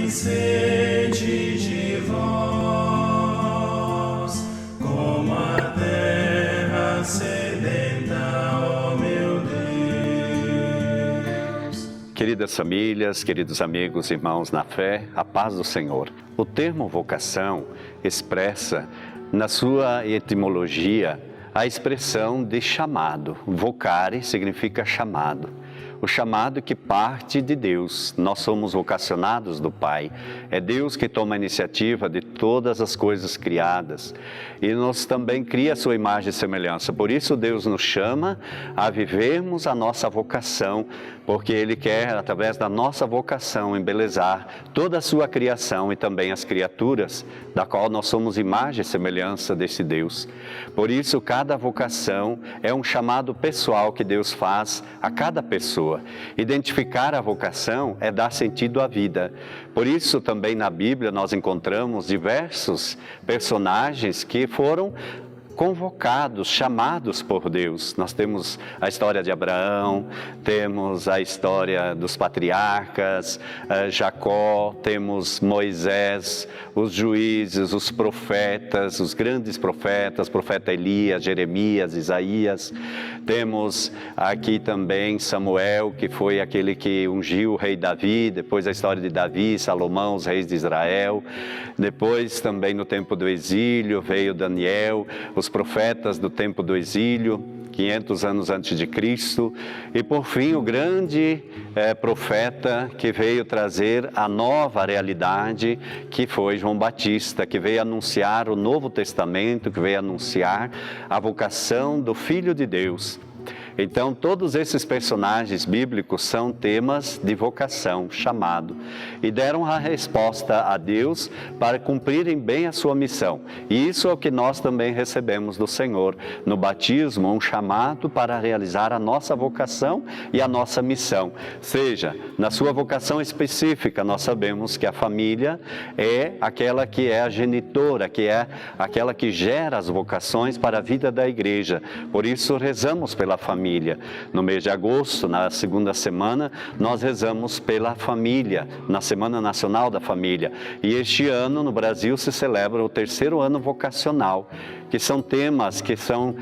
tem sede de vós, como a terra sedenta, ó meu Deus. Queridas famílias, queridos amigos, irmãos na fé, a paz do Senhor. O termo vocação expressa, na sua etimologia, a expressão de chamado. Vocare significa chamado. O chamado que parte de Deus. Nós somos vocacionados do Pai. É Deus que toma a iniciativa de todas as coisas criadas. E nos também cria a sua imagem e semelhança. Por isso Deus nos chama a vivermos a nossa vocação, porque Ele quer, através da nossa vocação, embelezar toda a sua criação e também as criaturas, da qual nós somos imagem e semelhança desse Deus. Por isso, cada vocação é um chamado pessoal que Deus faz a cada pessoa. Identificar a vocação é dar sentido à vida. Por isso, também na Bíblia, nós encontramos diversos personagens que foram convocados, chamados por Deus. Nós temos a história de Abraão, temos a história dos patriarcas, Jacó, temos Moisés, os juízes, os profetas, os grandes profetas, profeta Elias, Jeremias, Isaías. Temos aqui também Samuel, que foi aquele que ungiu o rei Davi, depois a história de Davi, Salomão, os reis de Israel. Depois também no tempo do exílio veio Daniel, os profetas do tempo do exílio, 500 anos antes de Cristo, e por fim o grande profeta que veio trazer a nova realidade, que foi João Batista, que veio anunciar o Novo Testamento, que veio anunciar a vocação do Filho de Deus. Então, todos esses personagens bíblicos são temas de vocação, chamado, e deram a resposta a Deus para cumprirem bem a sua missão. E isso é o que nós também recebemos do Senhor no batismo, um chamado para realizar a nossa vocação e a nossa missão. Seja, na sua vocação específica, nós sabemos que a família é aquela que é a genitora, que é aquela que gera as vocações para a vida da igreja. Por isso, rezamos pela família. No mês de agosto, na segunda semana, nós rezamos pela família, na Semana Nacional da Família. E este ano, no Brasil, se celebra o 3º ano vocacional, que são temas que são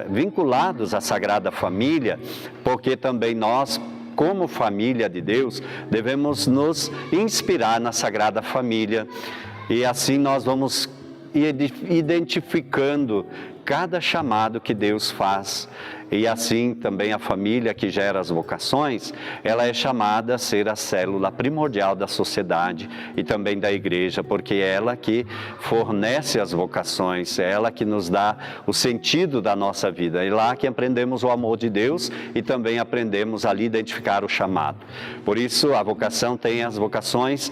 vinculados à Sagrada Família, porque também nós, como família de Deus, devemos nos inspirar na Sagrada Família. E assim nós vamos identificando cada chamado que Deus faz. E assim também a família que gera as vocações, ela é chamada a ser a célula primordial da sociedade e também da igreja, porque é ela que fornece as vocações, é ela que nos dá o sentido da nossa vida. É lá que aprendemos o amor de Deus e também aprendemos ali identificar o chamado. Por isso a vocação tem as vocações,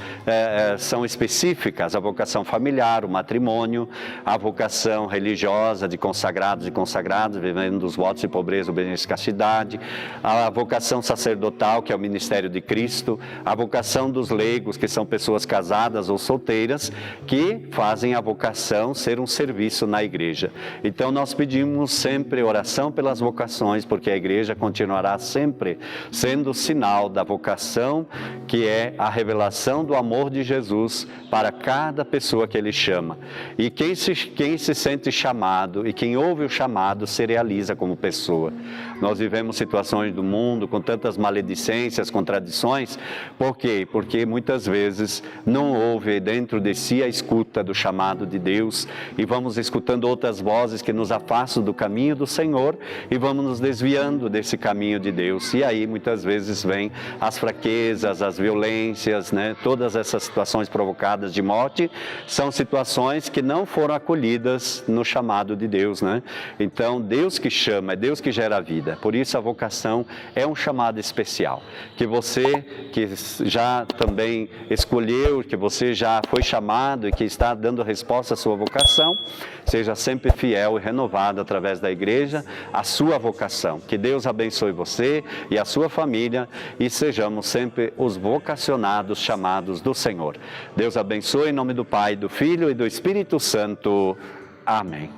são específicas, a vocação familiar, o matrimônio, a vocação religiosa de consagrados e consagradas, vivendo dos votos de pobreza, obediência e castidade, a vocação sacerdotal, que é o ministério de Cristo, a vocação dos leigos, que são pessoas casadas ou solteiras, que fazem a vocação ser um serviço na igreja. Então nós pedimos sempre oração pelas vocações, porque a igreja continuará sempre sendo sinal da vocação, que é a revelação do amor de Jesus para cada pessoa que Ele chama. E quem se sente chamado e quem ouve o chamado se realiza como pessoa. Nós vivemos situações do mundo com tantas maledicências, contradições. Por quê? Porque muitas vezes não houve dentro de si a escuta do chamado de Deus e vamos escutando outras vozes que nos afastam do caminho do Senhor e vamos nos desviando desse caminho de Deus. E aí muitas vezes vem as fraquezas, as violências, né? Todas essas situações provocadas de morte são situações que não foram acolhidas no chamado de Deus, né? Então Deus que chama, é Deus que gera a vida. Por isso a vocação é um chamado especial. Que você que já também escolheu, que você já foi chamado e que está dando resposta à sua vocação, seja sempre fiel e renovado através da igreja a sua vocação. Que Deus abençoe você e a sua família e sejamos sempre os vocacionados, chamados do Senhor. Deus abençoe em nome do Pai, do Filho e do Espírito Santo. Amém.